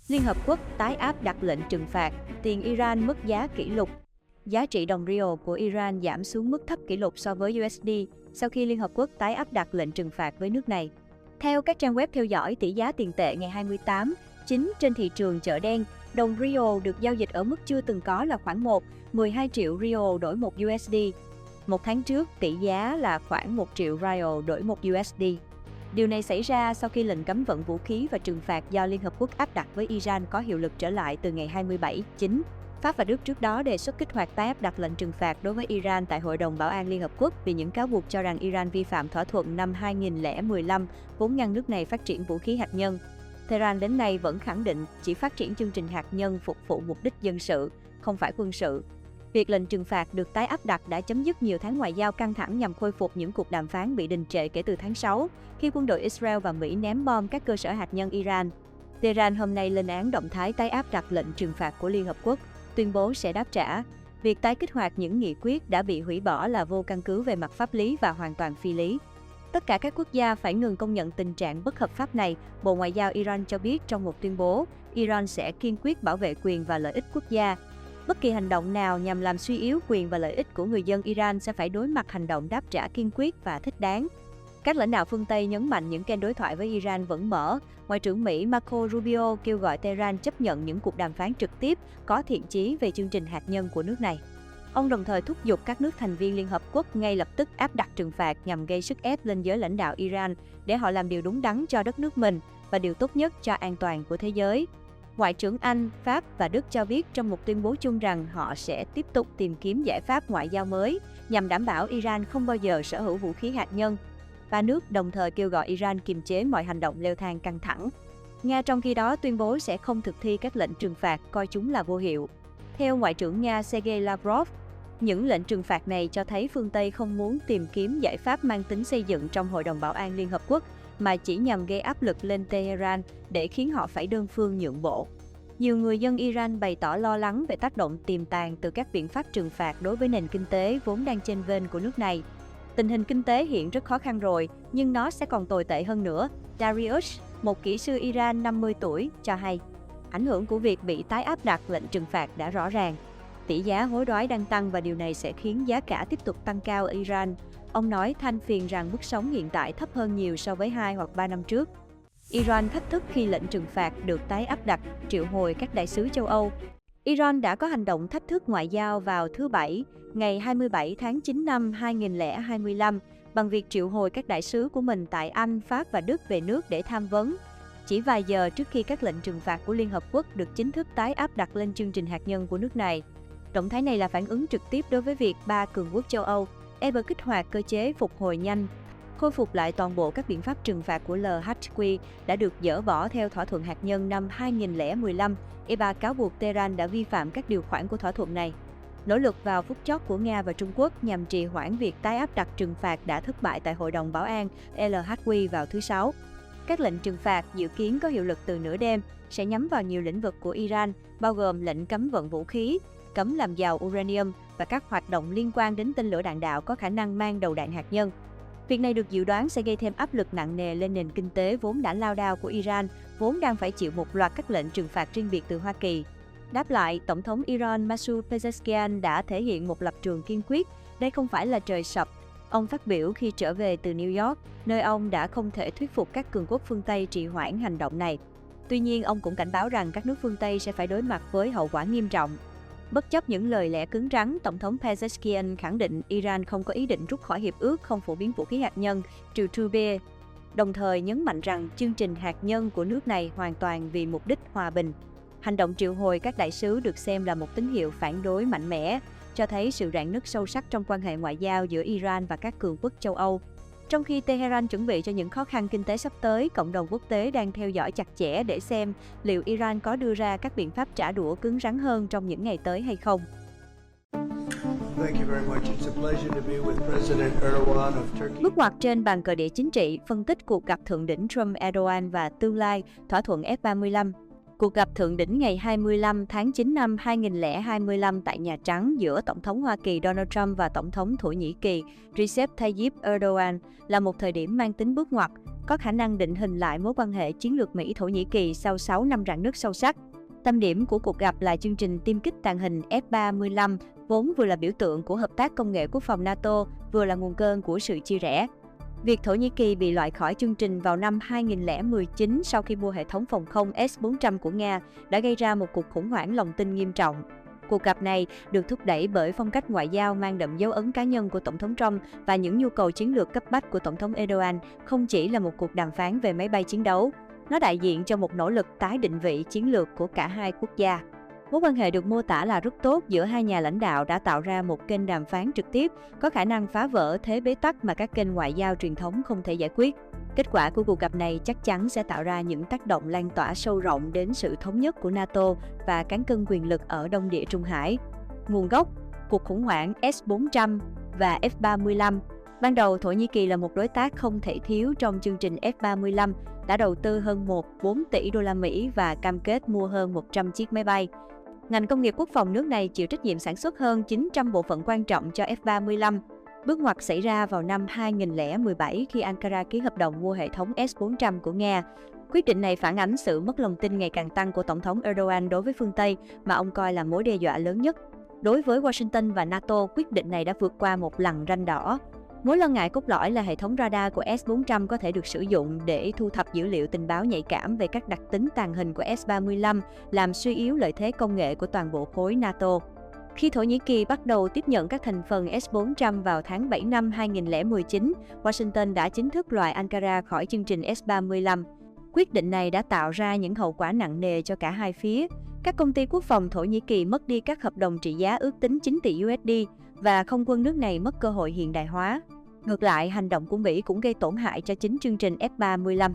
Liên Hợp Quốc tái áp đặt lệnh trừng phạt, tiền Iran mất giá kỷ lục. Giá trị đồng rial của Iran giảm xuống mức thấp kỷ lục so với USD sau khi Liên Hợp Quốc tái áp đặt lệnh trừng phạt với nước này. Theo các trang web theo dõi tỷ giá tiền tệ ngày 28/9 trên thị trường chợ đen, đồng rial được giao dịch ở mức chưa từng có là khoảng 1,12 triệu rial đổi 1 USD. Một tháng trước, tỷ giá là khoảng 1 triệu rial đổi 1 USD. Điều này xảy ra sau khi lệnh cấm vận vũ khí và trừng phạt do Liên Hợp Quốc áp đặt với Iran có hiệu lực trở lại từ ngày 27/9. Pháp và Đức trước đó đề xuất kích hoạt tái áp đặt lệnh trừng phạt đối với Iran tại Hội đồng Bảo an Liên Hợp Quốc vì những cáo buộc cho rằng Iran vi phạm thỏa thuận năm 2015 vốn ngăn nước này phát triển vũ khí hạt nhân. Tehran đến nay vẫn khẳng định chỉ phát triển chương trình hạt nhân phục vụ mục đích dân sự, không phải quân sự. Việc lệnh trừng phạt được tái áp đặt đã chấm dứt nhiều tháng ngoại giao căng thẳng nhằm khôi phục những cuộc đàm phán bị đình trệ kể từ tháng 6, khi quân đội Israel và Mỹ ném bom các cơ sở hạt nhân Iran. Tehran hôm nay lên án động thái tái áp đặt lệnh trừng phạt của Liên Hợp Quốc, tuyên bố sẽ đáp trả. Việc tái kích hoạt những nghị quyết đã bị hủy bỏ là vô căn cứ về mặt pháp lý và hoàn toàn phi lý. Tất cả các quốc gia phải ngừng công nhận tình trạng bất hợp pháp này, Bộ Ngoại giao Iran cho biết trong một tuyên bố, Iran sẽ kiên quyết bảo vệ quyền và lợi ích quốc gia. Bất kỳ hành động nào nhằm làm suy yếu quyền và lợi ích của người dân Iran sẽ phải đối mặt hành động đáp trả kiên quyết và thích đáng. Các lãnh đạo phương Tây nhấn mạnh những kênh đối thoại với Iran vẫn mở. Ngoại trưởng Mỹ Marco Rubio kêu gọi Tehran chấp nhận những cuộc đàm phán trực tiếp có thiện chí về chương trình hạt nhân của nước này. Ông đồng thời thúc giục các nước thành viên Liên Hợp Quốc ngay lập tức áp đặt trừng phạt nhằm gây sức ép lên giới lãnh đạo Iran để họ làm điều đúng đắn cho đất nước mình và điều tốt nhất cho an toàn của thế giới. Ngoại trưởng Anh, Pháp và Đức cho biết trong một tuyên bố chung rằng họ sẽ tiếp tục tìm kiếm giải pháp ngoại giao mới nhằm đảm bảo Iran không bao giờ sở hữu vũ khí hạt nhân. Ba nước đồng thời kêu gọi Iran kiềm chế mọi hành động leo thang căng thẳng. Nga trong khi đó tuyên bố sẽ không thực thi các lệnh trừng phạt, coi chúng là vô hiệu. Theo Ngoại trưởng Nga Sergei Lavrov, những lệnh trừng phạt này cho thấy phương Tây không muốn tìm kiếm giải pháp mang tính xây dựng trong Hội đồng Bảo an Liên Hợp Quốc, mà chỉ nhằm gây áp lực lên Tehran để khiến họ phải đơn phương nhượng bộ. Nhiều người dân Iran bày tỏ lo lắng về tác động tiềm tàng từ các biện pháp trừng phạt đối với nền kinh tế vốn đang chênh vênh của nước này. Tình hình kinh tế hiện rất khó khăn rồi, nhưng nó sẽ còn tồi tệ hơn nữa, Darius, một kỹ sư Iran 50 tuổi, cho hay. Ảnh hưởng của việc bị tái áp đặt lệnh trừng phạt đã rõ ràng. Tỷ giá hối đoái đang tăng và điều này sẽ khiến giá cả tiếp tục tăng cao ở Iran. Ông nói than phiền rằng mức sống hiện tại thấp hơn nhiều so với 2 hoặc 3 năm trước. Iran thách thức khi lệnh trừng phạt được tái áp đặt, triệu hồi các đại sứ châu Âu. Iran đã có hành động thách thức ngoại giao vào thứ Bảy, ngày 27 tháng 9 năm 2025, bằng việc triệu hồi các đại sứ của mình tại Anh, Pháp và Đức về nước để tham vấn. Chỉ vài giờ trước khi các lệnh trừng phạt của Liên Hợp Quốc được chính thức tái áp đặt lên chương trình hạt nhân của nước này. Động thái này là phản ứng trực tiếp đối với việc ba cường quốc châu Âu EBA kích hoạt cơ chế phục hồi nhanh, khôi phục lại toàn bộ các biện pháp trừng phạt của LHQ đã được dỡ bỏ theo thỏa thuận hạt nhân năm 2015. EBA cáo buộc Tehran đã vi phạm các điều khoản của thỏa thuận này. Nỗ lực vào phút chót của Nga và Trung Quốc nhằm trì hoãn việc tái áp đặt trừng phạt đã thất bại tại Hội đồng Bảo an LHQ vào thứ Sáu. Các lệnh trừng phạt dự kiến có hiệu lực từ nửa đêm, sẽ nhắm vào nhiều lĩnh vực của Iran, bao gồm lệnh cấm vận vũ khí, cấm làm giàu uranium và các hoạt động liên quan đến tên lửa đạn đạo có khả năng mang đầu đạn hạt nhân. Việc này được dự đoán sẽ gây thêm áp lực nặng nề lên nền kinh tế vốn đã lao đao của Iran, vốn đang phải chịu một loạt các lệnh trừng phạt riêng biệt từ Hoa Kỳ. Đáp lại, Tổng thống Iran Masoud Pezeshkian đã thể hiện một lập trường kiên quyết, đây không phải là trời sập. Ông phát biểu khi trở về từ New York, nơi ông đã không thể thuyết phục các cường quốc phương Tây trì hoãn hành động này. Tuy nhiên, ông cũng cảnh báo rằng các nước phương Tây sẽ phải đối mặt với hậu quả nghiêm trọng. Bất chấp những lời lẽ cứng rắn, Tổng thống Pezeshkian khẳng định Iran không có ý định rút khỏi hiệp ước không phổ biến vũ khí hạt nhân, TPP, đồng thời nhấn mạnh rằng chương trình hạt nhân của nước này hoàn toàn vì mục đích hòa bình. Hành động triệu hồi các đại sứ được xem là một tín hiệu phản đối mạnh mẽ, cho thấy sự rạn nứt sâu sắc trong quan hệ ngoại giao giữa Iran và các cường quốc châu Âu. Trong khi Tehran chuẩn bị cho những khó khăn kinh tế sắp tới, cộng đồng quốc tế đang theo dõi chặt chẽ để xem liệu Iran có đưa ra các biện pháp trả đũa cứng rắn hơn trong những ngày tới hay không. Bước ngoặt trên bàn cờ địa chính trị, phân tích cuộc gặp thượng đỉnh Trump-Erdogan và tương lai thỏa thuận F-35. Cuộc gặp thượng đỉnh ngày 25 tháng 9 năm 2025 tại Nhà Trắng giữa Tổng thống Hoa Kỳ Donald Trump và Tổng thống Thổ Nhĩ Kỳ Recep Tayyip Erdogan là một thời điểm mang tính bước ngoặt, có khả năng định hình lại mối quan hệ chiến lược Mỹ-Thổ Nhĩ Kỳ sau 6 năm rạn nứt sâu sắc. Tâm điểm của cuộc gặp là chương trình tiêm kích tàng hình F-35, vốn vừa là biểu tượng của hợp tác công nghệ quốc phòng NATO, vừa là nguồn cơn của sự chia rẽ. Việc Thổ Nhĩ Kỳ bị loại khỏi chương trình vào năm 2019 sau khi mua hệ thống phòng không S-400 của Nga đã gây ra một cuộc khủng hoảng lòng tin nghiêm trọng. Cuộc gặp này được thúc đẩy bởi phong cách ngoại giao mang đậm dấu ấn cá nhân của Tổng thống Trump và những nhu cầu chiến lược cấp bách của Tổng thống Erdogan, không chỉ là một cuộc đàm phán về máy bay chiến đấu. Nó đại diện cho một nỗ lực tái định vị chiến lược của cả hai quốc gia. Mối quan hệ được mô tả là rất tốt giữa hai nhà lãnh đạo đã tạo ra một kênh đàm phán trực tiếp, có khả năng phá vỡ thế bế tắc mà các kênh ngoại giao truyền thống không thể giải quyết. Kết quả của cuộc gặp này chắc chắn sẽ tạo ra những tác động lan tỏa sâu rộng đến sự thống nhất của NATO và cán cân quyền lực ở Đông Địa Trung Hải. Nguồn gốc: cuộc khủng hoảng S-400 và F-35. Ban đầu, Thổ Nhĩ Kỳ là một đối tác không thể thiếu trong chương trình F-35, đã đầu tư hơn 1,4 tỷ đô la Mỹ và cam kết mua hơn 100 chiếc máy bay. Ngành công nghiệp quốc phòng nước này chịu trách nhiệm sản xuất hơn 900 bộ phận quan trọng cho F-35. Bước ngoặt xảy ra vào năm 2017 khi Ankara ký hợp đồng mua hệ thống S-400 của Nga. Quyết định này phản ánh sự mất lòng tin ngày càng tăng của Tổng thống Erdogan đối với phương Tây, mà ông coi là mối đe dọa lớn nhất. Đối với Washington và NATO, quyết định này đã vượt qua một lằn ranh đỏ. Mối lo ngại cốt lõi là hệ thống radar của S-400 có thể được sử dụng để thu thập dữ liệu tình báo nhạy cảm về các đặc tính tàng hình của S-35, làm suy yếu lợi thế công nghệ của toàn bộ khối NATO. Khi Thổ Nhĩ Kỳ bắt đầu tiếp nhận các thành phần S-400 vào tháng 7 năm 2019, Washington đã chính thức loại Ankara khỏi chương trình S-35. Quyết định này đã tạo ra những hậu quả nặng nề cho cả hai phía. Các công ty quốc phòng Thổ Nhĩ Kỳ mất đi các hợp đồng trị giá ước tính 9 tỷ USD và không quân nước này mất cơ hội hiện đại hóa. Ngược lại, hành động của Mỹ cũng gây tổn hại cho chính chương trình F-35.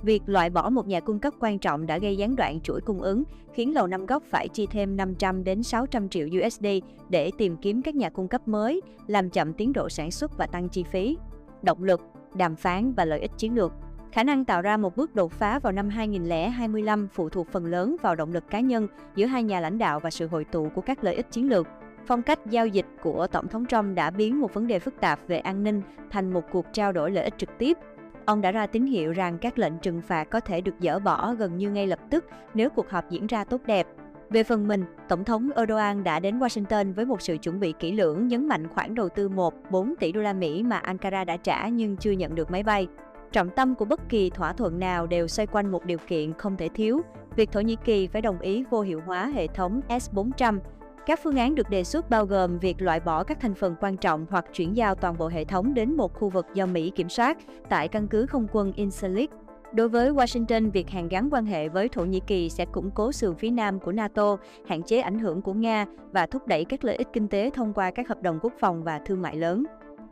Việc loại bỏ một nhà cung cấp quan trọng đã gây gián đoạn chuỗi cung ứng, khiến Lầu Năm Góc phải chi thêm 500 đến 600 triệu USD để tìm kiếm các nhà cung cấp mới, làm chậm tiến độ sản xuất và tăng chi phí. Động lực, đàm phán và lợi ích chiến lược. Khả năng tạo ra một bước đột phá vào năm 2025 phụ thuộc phần lớn vào động lực cá nhân giữa hai nhà lãnh đạo và sự hội tụ của các lợi ích chiến lược. Phong cách giao dịch của Tổng thống Trump đã biến một vấn đề phức tạp về an ninh thành một cuộc trao đổi lợi ích trực tiếp. Ông đã ra tín hiệu rằng các lệnh trừng phạt có thể được dỡ bỏ gần như ngay lập tức nếu cuộc họp diễn ra tốt đẹp. Về phần mình, Tổng thống Erdogan đã đến Washington với một sự chuẩn bị kỹ lưỡng, nhấn mạnh khoản đầu tư 1,4 tỷ đô la Mỹ mà Ankara đã trả nhưng chưa nhận được máy bay. Trọng tâm của bất kỳ thỏa thuận nào đều xoay quanh một điều kiện không thể thiếu, việc Thổ Nhĩ Kỳ phải đồng ý vô hiệu hóa hệ thống S-400. Các phương án được đề xuất bao gồm việc loại bỏ các thành phần quan trọng hoặc chuyển giao toàn bộ hệ thống đến một khu vực do Mỹ kiểm soát tại căn cứ không quân Incirlik. Đối với Washington, việc hàn gắn quan hệ với Thổ Nhĩ Kỳ sẽ củng cố sườn phía nam của NATO, hạn chế ảnh hưởng của Nga và thúc đẩy các lợi ích kinh tế thông qua các hợp đồng quốc phòng và thương mại lớn.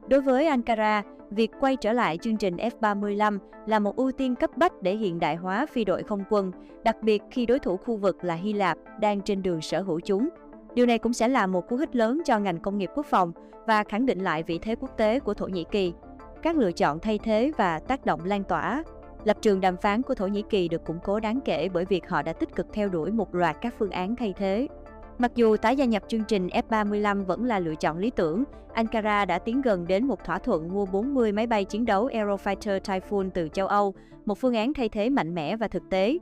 Đối với Ankara, việc quay trở lại chương trình F-35 là một ưu tiên cấp bách để hiện đại hóa phi đội không quân, đặc biệt khi đối thủ khu vực là Hy Lạp đang trên đường sở hữu chúng. Điều này cũng sẽ là một cú hích lớn cho ngành công nghiệp quốc phòng và khẳng định lại vị thế quốc tế của Thổ Nhĩ Kỳ. Các lựa chọn thay thế và tác động lan tỏa. Lập trường đàm phán của Thổ Nhĩ Kỳ được củng cố đáng kể bởi việc họ đã tích cực theo đuổi một loạt các phương án thay thế. Mặc dù tái gia nhập chương trình F-35 vẫn là lựa chọn lý tưởng, Ankara đã tiến gần đến một thỏa thuận mua 40 máy bay chiến đấu Eurofighter Typhoon từ châu Âu, một phương án thay thế mạnh mẽ và thực tế.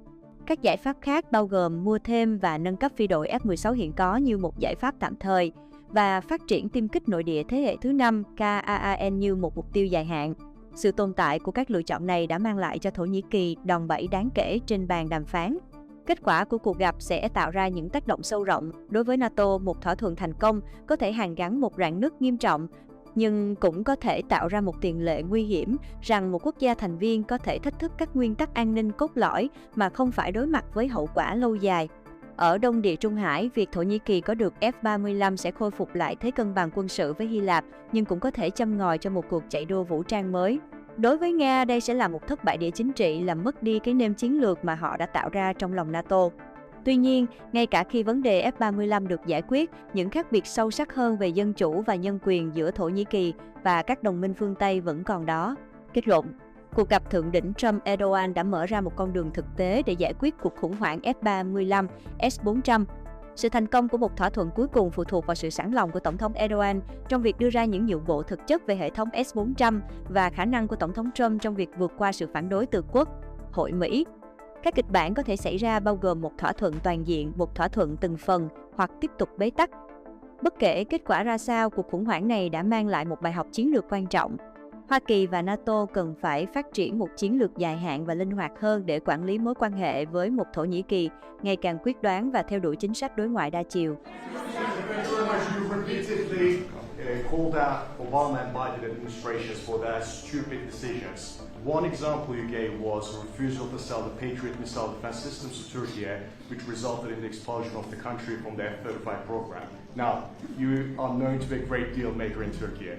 Các giải pháp khác bao gồm mua thêm và nâng cấp phi đội F-16 hiện có như một giải pháp tạm thời và phát triển tiêm kích nội địa thế hệ thứ 5 KAAN như một mục tiêu dài hạn. Sự tồn tại của các lựa chọn này đã mang lại cho Thổ Nhĩ Kỳ đòn bẩy đáng kể trên bàn đàm phán. Kết quả của cuộc gặp sẽ tạo ra những tác động sâu rộng. Đối với NATO, một thỏa thuận thành công có thể hàn gắn một rạn nứt nghiêm trọng, nhưng cũng có thể tạo ra một tiền lệ nguy hiểm rằng một quốc gia thành viên có thể thách thức các nguyên tắc an ninh cốt lõi mà không phải đối mặt với hậu quả lâu dài. Ở Đông Địa Trung Hải, việc Thổ Nhĩ Kỳ có được F-35 sẽ khôi phục lại thế cân bằng quân sự với Hy Lạp, nhưng cũng có thể châm ngòi cho một cuộc chạy đua vũ trang mới. Đối với Nga, đây sẽ là một thất bại địa chính trị làm mất đi cái nêm chiến lược mà họ đã tạo ra trong lòng NATO. Tuy nhiên, ngay cả khi vấn đề F-35 được giải quyết, những khác biệt sâu sắc hơn về dân chủ và nhân quyền giữa Thổ Nhĩ Kỳ và các đồng minh phương Tây vẫn còn đó. Kết luận, cuộc gặp thượng đỉnh Trump-Erdogan đã mở ra một con đường thực tế để giải quyết cuộc khủng hoảng F-35, S-400. Sự thành công của một thỏa thuận cuối cùng phụ thuộc vào sự sẵn lòng của Tổng thống Erdogan trong việc đưa ra những nhượng bộ thực chất về hệ thống S-400 và khả năng của Tổng thống Trump trong việc vượt qua sự phản đối từ Quốc hội Mỹ. Các kịch bản có thể xảy ra bao gồm một thỏa thuận toàn diện, một thỏa thuận từng phần hoặc tiếp tục bế tắc. Bất kể kết quả ra sao, cuộc khủng hoảng này đã mang lại một bài học chiến lược quan trọng. Hoa Kỳ và NATO cần phải phát triển một chiến lược dài hạn và linh hoạt hơn để quản lý mối quan hệ với một Thổ Nhĩ Kỳ ngày càng quyết đoán và theo đuổi chính sách đối ngoại đa chiều. Called out Obama and Biden administrations for their stupid decisions. One example you gave was a refusal to sell the Patriot missile defense systems to Turkey, which resulted in the expulsion of the country from the F-35 program. Now, you are known to be a great deal maker in Turkey.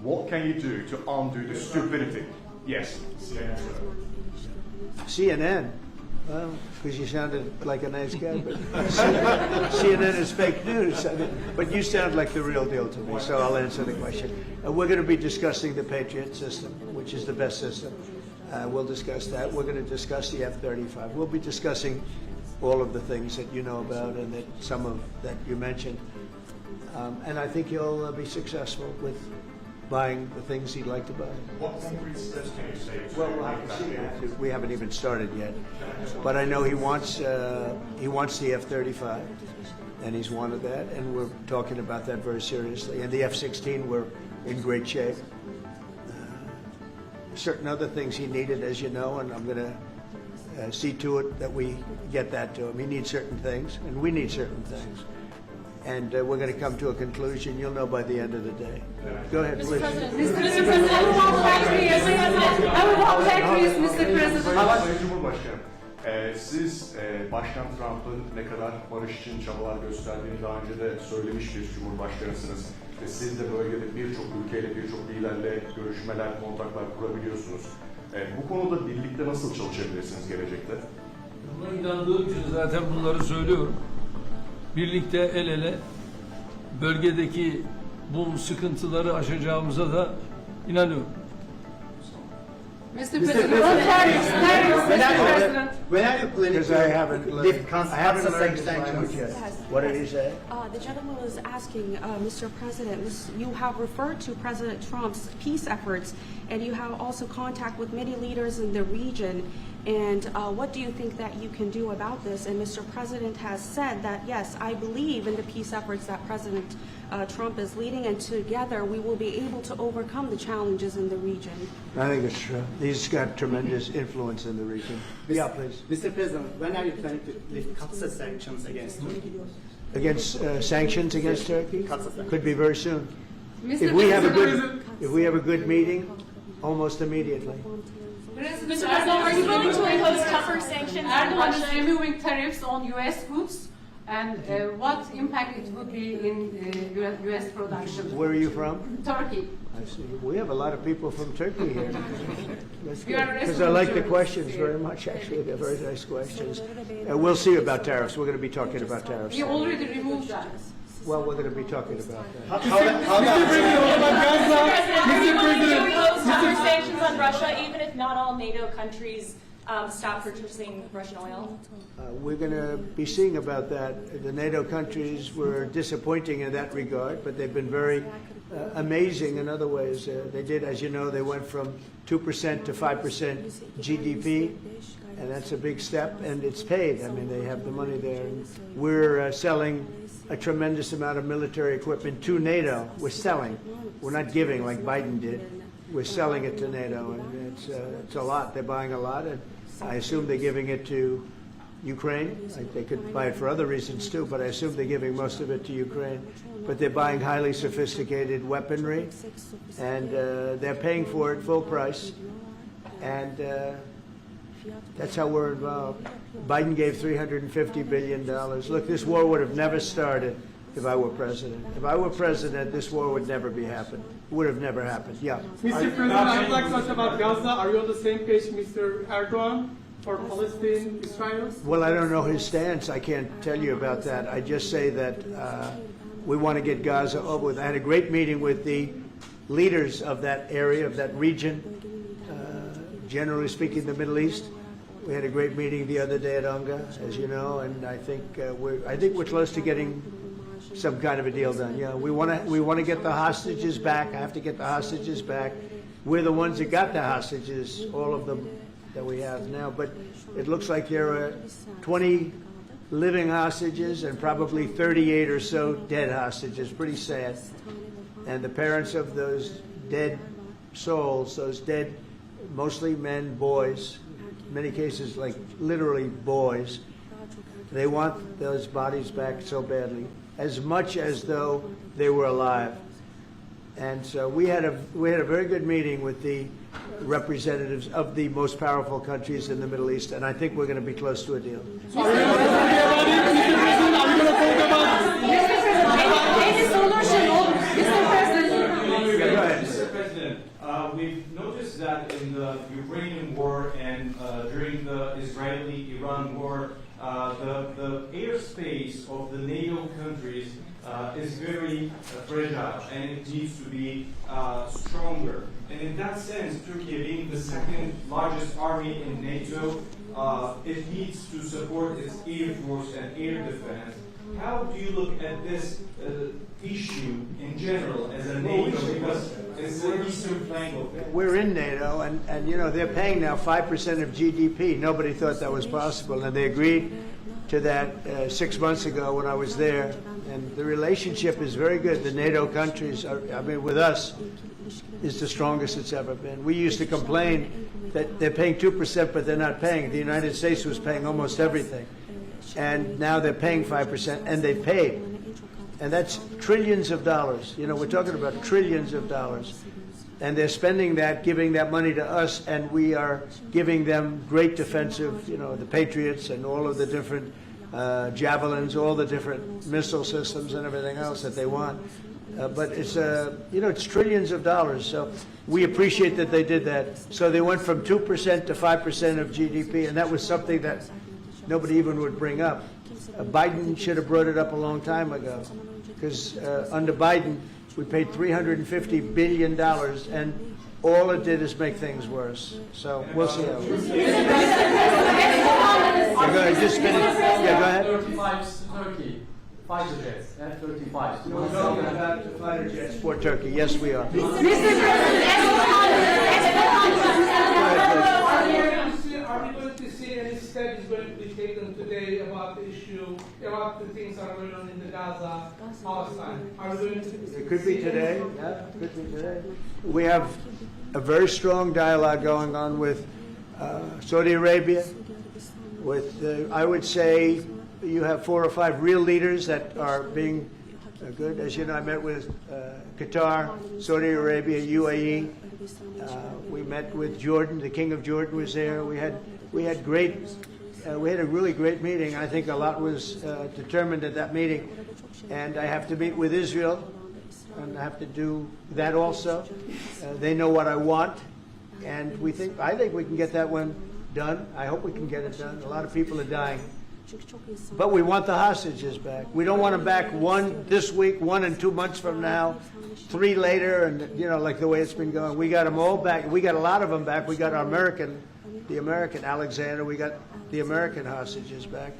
What can you do to undo the stupidity? Yes, CNN. CNN? Well, because you sounded like a nice guy, but CNN is fake news. But you sound like the real deal to me, so I'll answer the question. We're going to be discussing the Patriot system, which is the best system. We'll discuss that. We're going to discuss the F-35. We'll be discussing all of the things that you know about and that some of that you mentioned. And I think he'll be successful with buying the things he'd like to buy. What concrete steps can you say? Well, we'll have to see. We haven't even started yet, but I know he wants the F-35, and he's wanted that, and we're talking about that very seriously. And the F-16, we're in great shape. Certain other things he needed, as you know, and I'm going to see to it that we get that to him. He needs certain things, and we need certain things. And we're going to come to a conclusion. You'll know by the end of the day. Go ahead, please. Mr. President, I will walk back to you. I will walk back to you, Mr. President. Sayın Cumhurbaşkanım, siz Başkan Trump'ın ne kadar barış için çabalar gösterdiğini daha önce de söylemiş bir Cumhurbaşkanısınız. Ve siz de bölgede birçok ülkeyle, birçok liderle görüşmeler, kontaklar kurabiliyorsunuz. Bu konuda birlikte nasıl çalışabilirsiniz gelecekte? Buna inandığım için zaten bunları söylüyorum. Birlikte el ele bölgedeki bu sıkıntıları aşacağımıza da inanıyorum. Mr. President, Mr. President. When are you planning to lift sanctions yet? What did he say? The gentleman was asking, Mr. President, you have referred to President Trump's peace efforts, and you have also contact with many leaders in the region. And what do you think that you can do about this? And Mr. President has said that, yes, I believe in the peace efforts that President Trump is leading, and together we will be able to overcome the challenges in the region. I think it's true. He's got tremendous influence in the region. Yeah, please. Mr. President, when are you planning to lift cuts sanctions against Turkey? Against sanctions against Turkey? Could be very soon. Mr. If we have a good meeting, almost immediately. Mr. President, are you willing to impose tougher sanctions on Russia? Erdogan is removing tariffs on U.S. goods, and what impact it would be in U.S. production? Where are you from? Turkey. I see. We have a lot of people from Turkey here. That's We are good. Because I like the responsible. questions very much, actually. They're very nice questions. We'll see about tariffs. We're going to be talking about tariffs. We already removed that. Well, we're going to be talking about that. Tougher sanctions on Russia, even if not all NATO countries stop purchasing Russian oil? We're going to be seeing about that. The NATO countries were disappointing in that regard, but they've been very amazing in other ways. They did, as you know, they went from 2% to 5% GDP, and that's a big step, and it's paid. I mean, they have the money there. And we're selling a tremendous amount of military equipment to NATO. We're selling. We're not giving like Biden did. We're selling it to NATO, and it's a lot. They're buying a lot, and I assume they're giving it to Ukraine. They could buy it for other reasons too, but I assume they're giving most of it to Ukraine. But they're buying highly sophisticated weaponry, and they're paying for it full price, and that's how we're involved. Biden gave $350 billion. Look, this war would have never started if I were president. If I were president, this war would never be happened. Would have never happened. Yeah. Mr. President, I would like to talk about Gaza. Are you on the same page, Mr. Erdogan, for Palestine, Israel? Well, I don't know his stance. I can't tell you about that. I just say that we want to get Gaza over with. I had a great meeting with the leaders of that area, of that region, generally speaking, the Middle East. We had a great meeting the other day at UNGA, as you know, and I think we're close to getting some kind of a deal done. Yeah, we want to get the hostages back. I have to get the hostages back. We're the ones that got the hostages, all of them that we have now. But it looks like there are 20 living hostages and probably 38 or so dead hostages. Pretty sad. And the parents of those dead souls, those dead, mostly men, boys, in many cases like literally boys, they want those bodies back so badly, as much as though they were alive. And so we had a very good meeting with the representatives of the most powerful countries in the Middle East, and I think we're going to be close to a deal. Mr. President, we've noticed that in the Ukrainian war and during the Israeli-Iran war, the airspace of the NATO countries is very fragile, and it needs to be stronger. And in that sense, Turkey being the second largest army in NATO, it needs to support its air force and air defense. How do you look at this issue in general as a NATO? Because it's the eastern flank of it. We're in NATO, and you know, they're paying now 5% of GDP. Nobody thought that was possible, and they agreed to that 6 months ago when I was there. And the relationship is very good. The NATO countries, with us, is the strongest it's ever been. We used to complain that they're paying 2%, but they're not paying. The United States was paying almost everything. And now they're paying 5%, and they paid. And that's trillions of dollars. You know, we're talking about trillions of dollars. And they're spending that, giving that money to us, and we are giving them great defensive, you know, the Patriots and all of the different javelins, all the different missile systems and everything else that they want. But it's, you know, it's trillions of dollars. So we appreciate that they did that. So they went from 2% to 5% of GDP, and that was something that nobody even would bring up. Biden should have brought it up a long time ago, because under Biden, we paid $350 billion, and all it did is make things worse. So we'll see how it goes. Go ahead, just finish. Yeah, go ahead. 35 Turkey, fighter jets, F-35. We're talking about the fighter jets for Turkey. Yes, we are. Are we going to see any steps going to be taken today about the issue, about the things that are going on in the Gaza, Palestine? Are we going to? It could be today. Yeah, it could be today. We have a very strong dialogue going on with Saudi Arabia. With, I would say, you have 4 or 5 real leaders that are being good. As you know, I met with Qatar, Saudi Arabia, UAE. We met with Jordan. The King of Jordan was there. We had a really great meeting. I think a lot was determined at that meeting. And I have to meet with Israel, and I have to do that also. They know what I want, and I think we can get that one done. I hope we can get it done. A lot of people are dying. But we want the hostages back. We don't want them back, 1 this week, 1 in 2 months from now, 3 later, and you know, like the way it's been going. We got them all back. We got a lot of them back. We got the American Alexander. We got the American hostages back.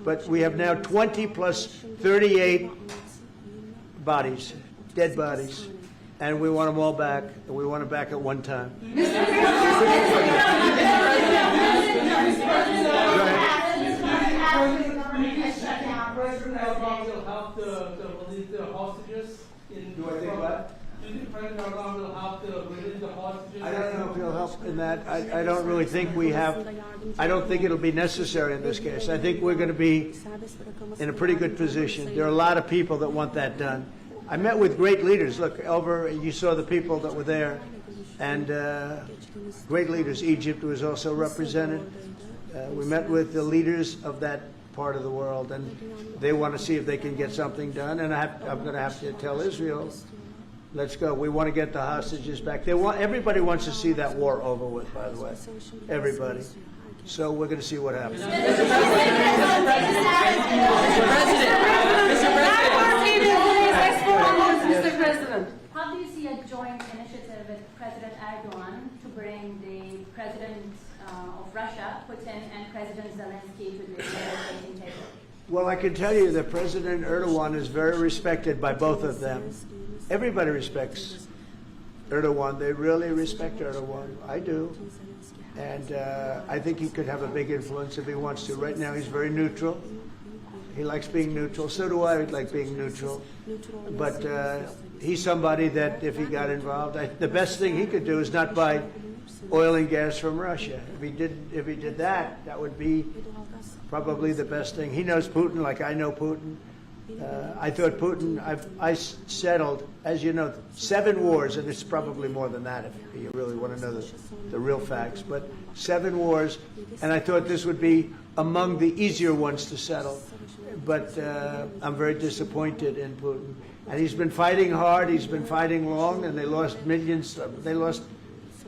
But we have now 20 plus 38 bodies, dead bodies, and we want them all back. And we want them back at one time. President Erdogan will help to release the hostages? Do I think what? Do you think President Erdogan will help to release the hostages? I don't know if he'll help in that. I don't really think we have. I don't think it'll be necessary in this case. I think we're going to be in a pretty good position. There are a lot of people that want that done. I met with great leaders. Look, you saw the people that were there, and great leaders. Egypt was also represented. We met with the leaders of that part of the world, and they want to see if they can get something done. And I'm going to have to tell Israel, let's go. We want to get the hostages back. Everybody wants to see that war over with, by the way. Everybody. So we're going to see what happens. Mr. President. How do you see a joint initiative with President Erdogan to bring the President of Russia, Putin, and President Zelensky to the negotiating table? Well, I can tell you that President Erdogan is very respected by both of them. Everybody respects Erdogan. They really respect Erdogan. I do. And I think he could have a big influence if he wants to. Right now, he's very neutral. He likes being neutral. So do I like being neutral. But he's somebody that if he got involved, the best thing he could do is not buy oil and gas from Russia. If he did that, that would be probably the best thing. He knows Putin like I know Putin. I thought Putin, I settled, as you know, 7 wars, and it's probably more than that if you really want to know the real facts, but 7 wars, and I thought this would be among the easier ones to settle. But I'm very disappointed in Putin. And he's been fighting hard, he's been fighting long, and they lost millions, they lost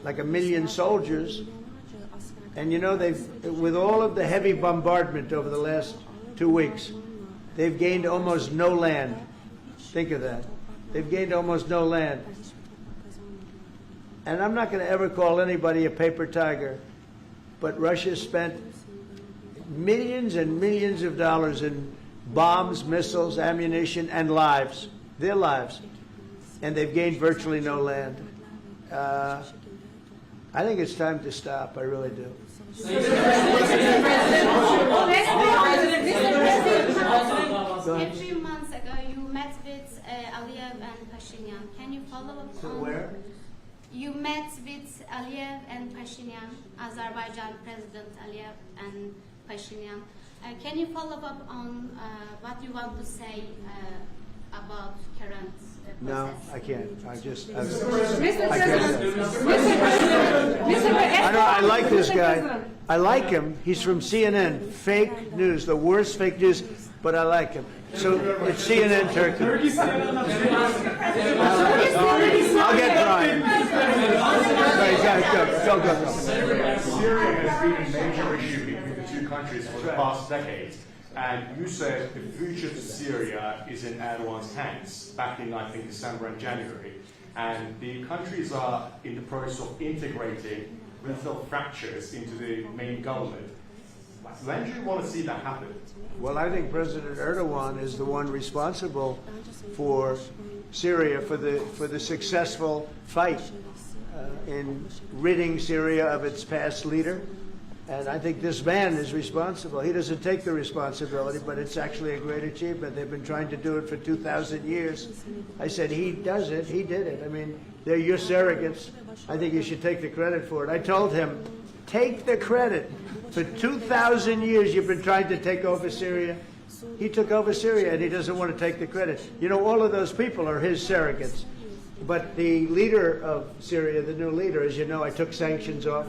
like 1 million soldiers. And you know, with all of the heavy bombardment over the last 2 weeks, they've gained almost no land. Think of that. They've gained almost no land. And I'm not going to ever call anybody a paper tiger, but Russia spent millions and millions of dollars in bombs, missiles, ammunition, and lives, their lives. And they've gained virtually no land. I think it's time to stop. I really do. A few months ago, you met with Aliyev and Pashinyan. Can you follow up on where? You met with Aliyev and Pashinyan, Azerbaijan President Aliyev and Pashinyan. Can you follow up on what you want to say about current process? No, I can't. I just. I like this guy. I like him. He's from CNN. Fake news, the worst fake news, but I like him. So it's CNN Turkey. I'll get Brian. Go. Syria has been a major issue between the two countries for the past decades. And you said the future of Syria is in Erdogan's hands back in, I think, December and January. And the countries are in the process of integrating regional fractures into the main government. When do you want to see that happen? Well, I think President Erdogan is the one responsible for Syria, for the successful fight in ridding Syria of its past leader. And I think this man is responsible. He doesn't take the responsibility, but it's actually a great achievement. They've been trying to do it for 2,000 years. I said, he does it. He did it. I mean, they're your surrogates. I think you should take the credit for it. I told him, take the credit. For 2,000 years, you've been trying to take over Syria. He took over Syria, and he doesn't want to take the credit. You know, all of those people are his surrogates. But the leader of Syria, the new leader, as you know, I took sanctions off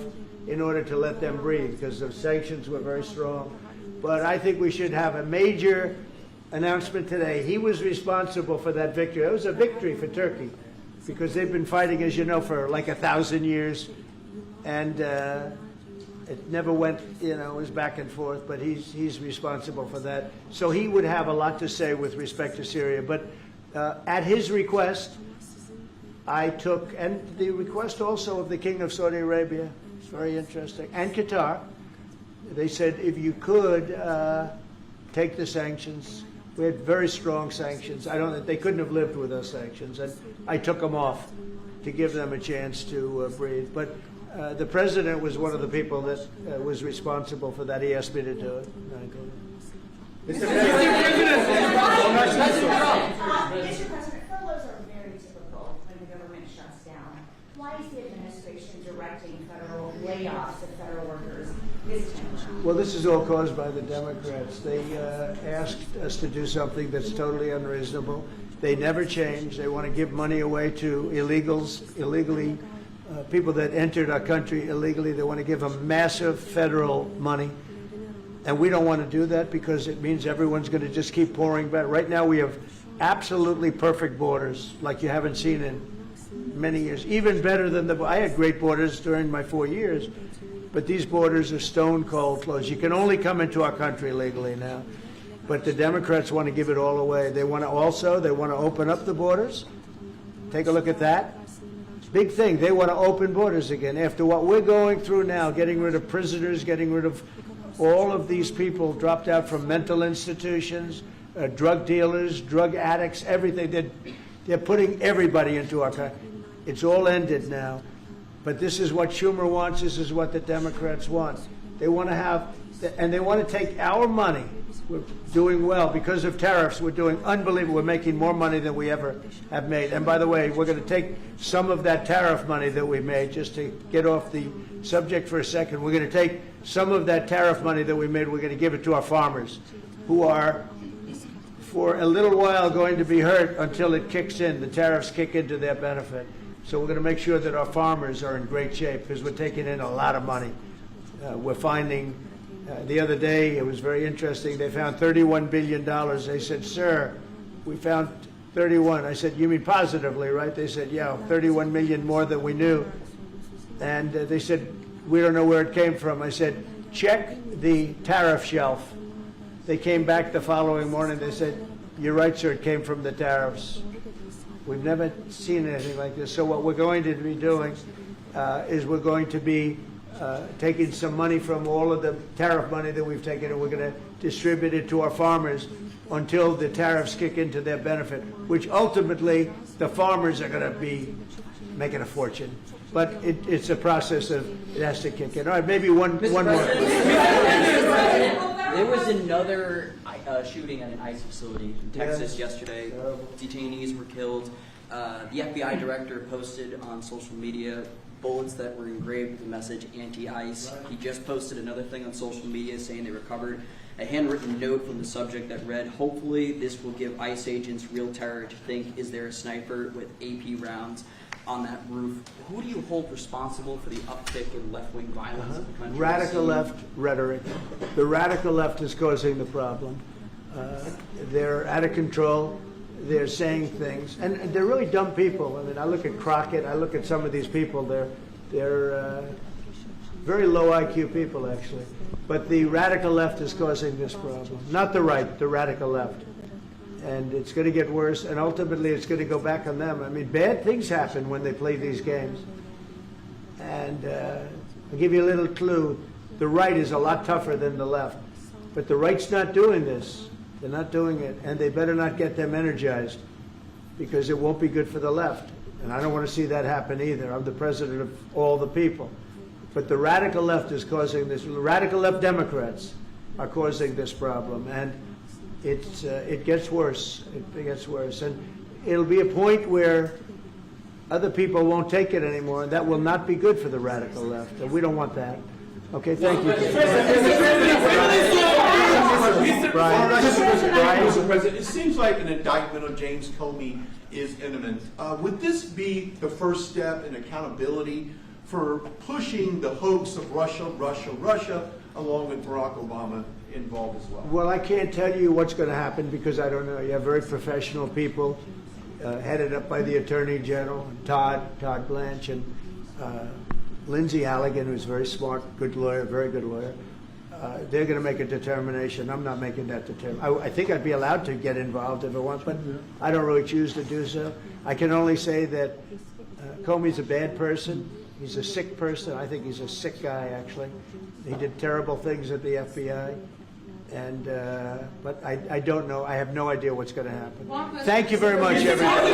in order to let them breathe, because the sanctions were very strong. But I think we should have a major announcement today. He was responsible for that victory. It was a victory for Turkey, because they've been fighting, as you know, for like 1,000 years. And it never went, you know, it was back and forth, but he's responsible for that. So he would have a lot to say with respect to Syria. But at his request, I took, and the request also of the King of Saudi Arabia, very interesting, and Qatar. They said if you could take the sanctions. We had very strong sanctions. They couldn't have lived with those sanctions, and I took them off to give them a chance to breathe. But the president was one of the people that was responsible for that. He asked me to do it. Mr. President, furloughs are very typical when the government shuts down. Why is the administration directing federal layoffs of federal workers this time? Well, this is all caused by the Democrats. They asked us to do something that's totally unreasonable. They never change. They want to give money away to illegally, people that entered our country illegally. They want to give them massive federal money. And we don't want to do that because it means everyone's going to just keep pouring back. Right now we have absolutely perfect borders like you haven't seen in many years. Even better than I had great borders during my 4 years, but these borders are stone cold closed. You can only come into our country legally now. But the Democrats want to give it all away. They want to open up the borders. Take a look at that. Big thing. They want to open borders again. After what we're going through now, getting rid of prisoners, getting rid of all of these people dropped out from mental institutions, drug dealers, drug addicts, everything. They're putting everybody into our country. It's all ended now. But this is what Schumer wants. This is what the Democrats want. They want to have, and they want to take our money. We're doing well. Because of tariffs, we're doing unbelievable. We're making more money than we ever have made. And by the way, we're going to take some of that tariff money that we made, just to get off the subject for a second. We're going to take some of that tariff money that we made, we're going to give it to our farmers, who are, for a little while, going to be hurt until it kicks in. The tariffs kick into their benefit. So we're going to make sure that our farmers are in great shape, because we're taking in a lot of money. We're finding, the other day, it was very interesting, they found $31 billion. They said, sir, we found 31. I said, you mean positively, right? They said, yeah, 31 million more than we knew. And they said, we don't know where it came from. I said, check the tariff shelf. They came back the following morning. They said, you're right, sir, it came from the tariffs. We've never seen anything like this. So what we're going to be doing is we're going to be taking some money from all of the tariff money that we've taken, and we're going to distribute it to our farmers until the tariffs kick into their benefit, which ultimately the farmers are going to be making a fortune. But it's a process of, it has to kick in. All right, maybe one more. There was another shooting at an ICE facility in Texas yesterday. Detainees were killed. The FBI director posted on social media bullets that were engraved with the message anti-ICE. He just posted another thing on social media saying they recovered a handwritten note from the subject that read, hopefully this will give ICE agents real terror to think, is there a sniper with AP rounds on that roof? Who do you hold responsible for the uptick in left-wing violence in the country? Radical left rhetoric. The radical left is causing the problem. They're out of control. They're saying things, and they're really dumb people. I mean, I look at Crockett. I look at some of these people. They're very low IQ people, actually. But the radical left is causing this problem. Not the right, the radical left. And it's going to get worse, and ultimately it's going to go back on them. I mean, bad things happen when they play these games. And I'll give you a little clue. The right is a lot tougher than the left. But the right's not doing this. They're not doing it, and they better not get them energized, because it won't be good for the left. And I don't want to see that happen either. I'm the president of all the people. But the radical left is causing this. Radical left Democrats are causing this problem, and it gets worse. It gets worse, and it'll be a point where other people won't take it anymore, and that will not be good for the radical left, and we don't want that. Okay, thank you. Mr. President, it seems like an indictment of James Comey is imminent. Would this be the first step in accountability for pushing the hoax of Russia, along with Barack Obama involved as well? Well, I can't tell you what's going to happen, because I don't know. You have very professional people headed up by the Attorney General, Todd Blanche, and Lindsay Halligan, who's a very smart, good lawyer, very good lawyer. They're going to make a determination. I'm not making that determination. I think I'd be allowed to get involved if I want, but I don't really choose to do so. I can only say that Comey's a bad person. He's a sick person. I think he's a sick guy, actually. He did terrible things at the FBI. And but I don't know. I have no idea what's going to happen. Thank you very much, everybody.